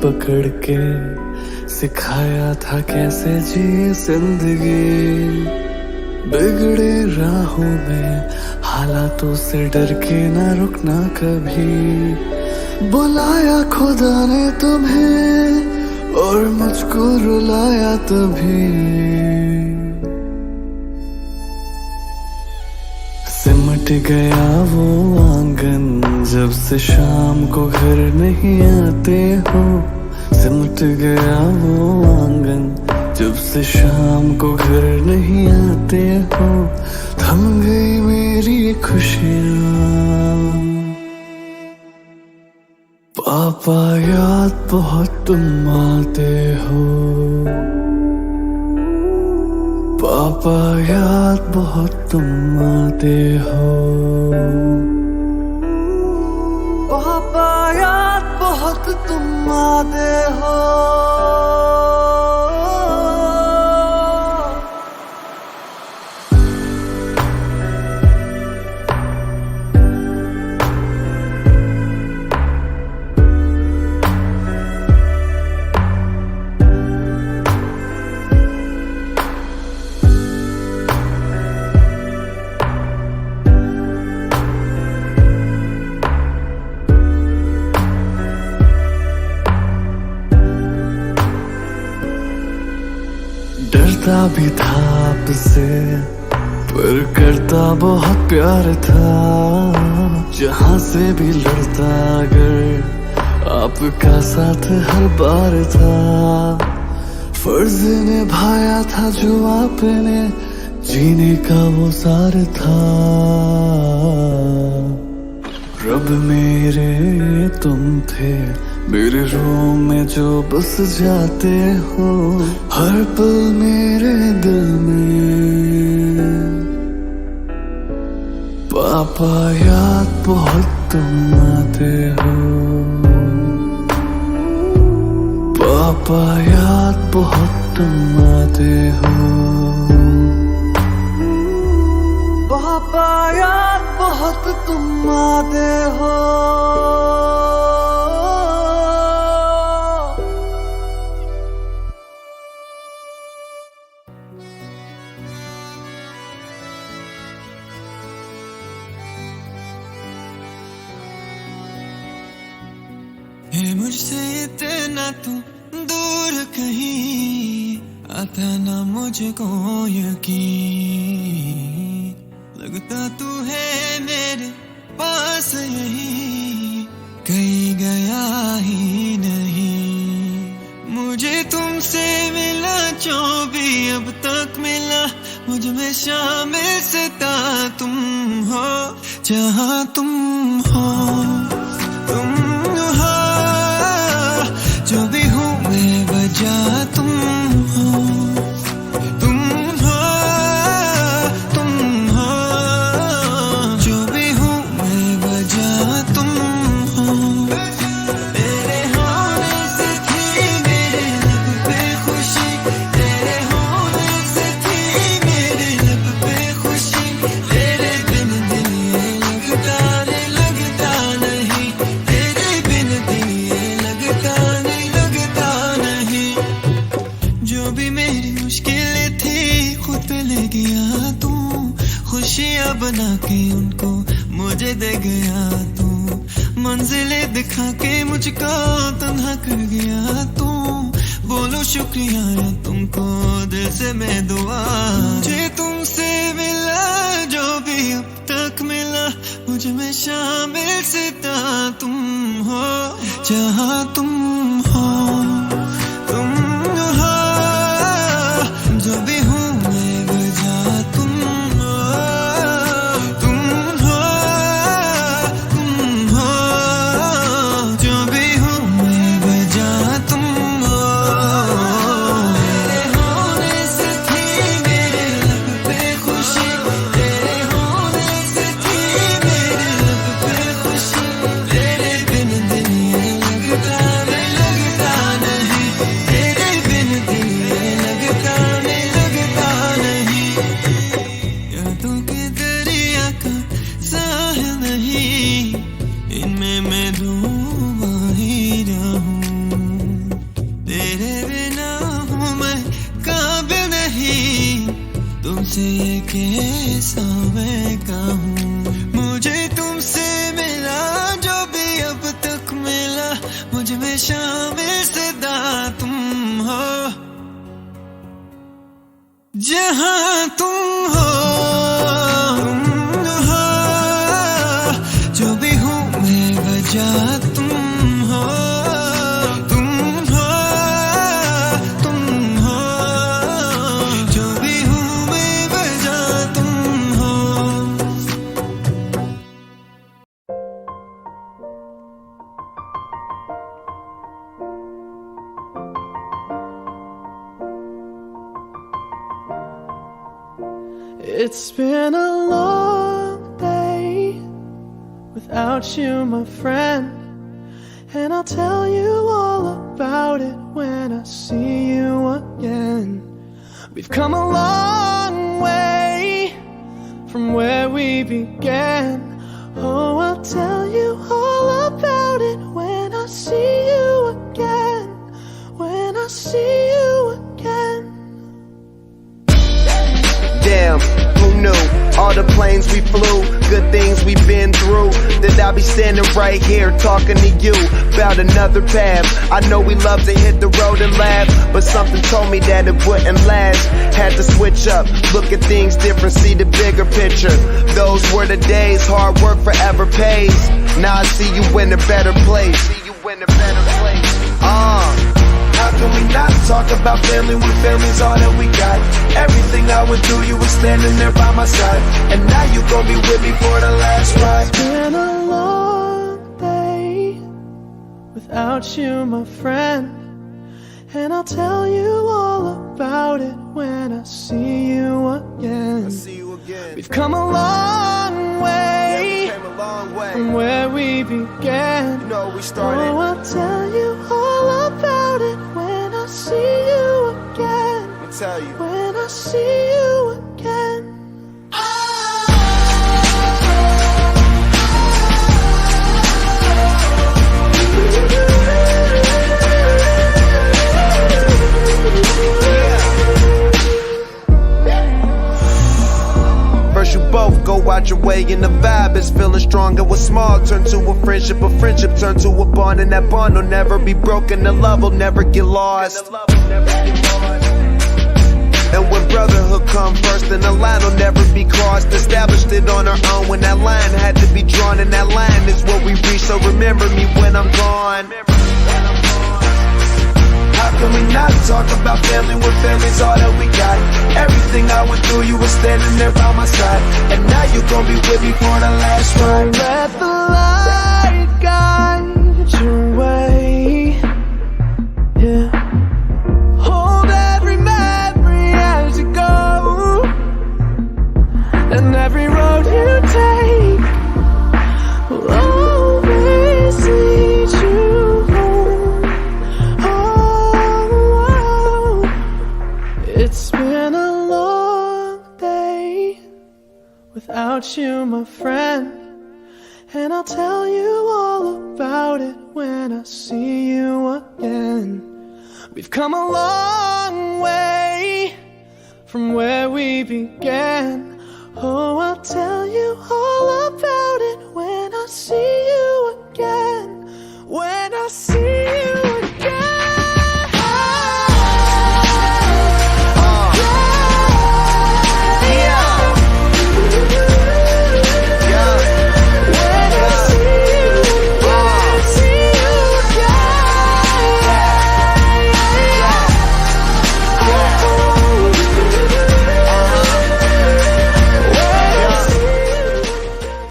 पकड़ के सिखाया था कैसे जी जिंदगी। बिगड़े राहों में हालातों से डर के ना रुकना कभी। बुलाया खुदा ने तुम्हें और मुझको रुलाया तभी। सिमट गया वो आंगन जब से शाम को घर नहीं आते हो। सिमट गया वो आंगन जब से शाम को घर नहीं आते हो। थम गई मेरी खुशियाँ। पापा याद बहुत तुम आते हो। पापा याद बहुत तुम आते हो। पापा याद बहुत तुम आते हो। डरता भी था आपसे पर करता बहुत प्यार था। जहां से भी लड़ता अगर आपका साथ हर बार था। फर्ज निभाया था जो आपने जीने का वो सार था। रब मेरे तुम थे मेरे रूम में जो बस जाते हो। हर पल मेरे दिल में। पापा याद बहुत तुम आते हो। पापा याद बहुत तुम आते हो। पापा याद बहुत तुम आते हो। है मुझसे इतना तू दूर कहीं आता ना मुझको यकीन। लगता तू है मेरे पास यही कहीं गया ही नहीं। मुझे तुमसे मिला जो भी अब तक मिला। मुझ में शामिल सिता तुम हो। जहाँ तुम हो तुम हो। जो भी हूँ मैं वजह तुम हो। तुम हो तुम हो। जो भी हूँ मैं वजह तुम हो। तेरे होने से थी मेरे लब पे खुशी। तेरे होने से थी मेरे लब पे खुशी। तेरे बिन दिल ये लगता नहीं। तेरे बिन दिल ये लगता नहीं। जो भी मेरी मुश्किलें थी खुद पे ले गया तू। खुशियाँ बना के उनको मुझे दे गया तू। मंजिलें दिखा के मुझको तन्हा कर गया तू। बोलो शुक्रिया तुमको दिल से मैं दुआ। मुझे तुमसे मिला जो भी अब तक मिला। मुझ में शामिल सिता तुम हो। जहाँ तुम हो तुम हो। जो भी हूँ मैं वजह तुम हो। तुम हो तुम हो। जो भी हूँ मैं वजह तुम हो। तेरे होने से थी मेरे लब पे खुशी। तेरे होने से थी मेरे लब पे खुशी। तेरे बिन दिन ये लगता नहीं। It's been a long day without you, my friend, and I'll tell you all about it when I see you again. We've come a long way from where we began. Oh, I'll tell you all about it when I see you again. When I see you again. Damn, who knew? All the planes we flew, good things we've been through. That I'll be standing right here talking to you about another path. I know we love to hit the road and laugh, but something told me that it wouldn't last. Had to switch up, look at things different, see the bigger picture. Those were the days, hard work forever pays. Now I see you in a better place. How can we not talk about family when family's all that we got? Everything I went through, you were standing there by my side, and now you gon' be with me for the last ride. It's been a long day without you, my friend, and I'll tell you all about it when I see you again. We've come a long way, from where we began. You know, we started. Oh, I'll tell you all about it when I see you again. I'll tell you. When I see you again. First you both go out your way and the vibe is feeling strong. And what's small turn to a friendship turn to a bond, and that bond will never be broken. The love will never get lost. And when brotherhood come first, then the line will never be crossed. Established it on our own when that line had to be drawn, and that line is what we reach. So remember me when I'm gone. How can we not talk about family when family's all that we got? Everything I went through, you were standing there by my side, and now you gon' be with me for the last ride. Let the light guide your way. Yeah. Hold every memory as you go, and every road you take will always lead you home. Oh, it's been a long day without you, my friend, and I'll tell you all about it when I see you again. We've come a long way from where we began. Oh, I'll tell you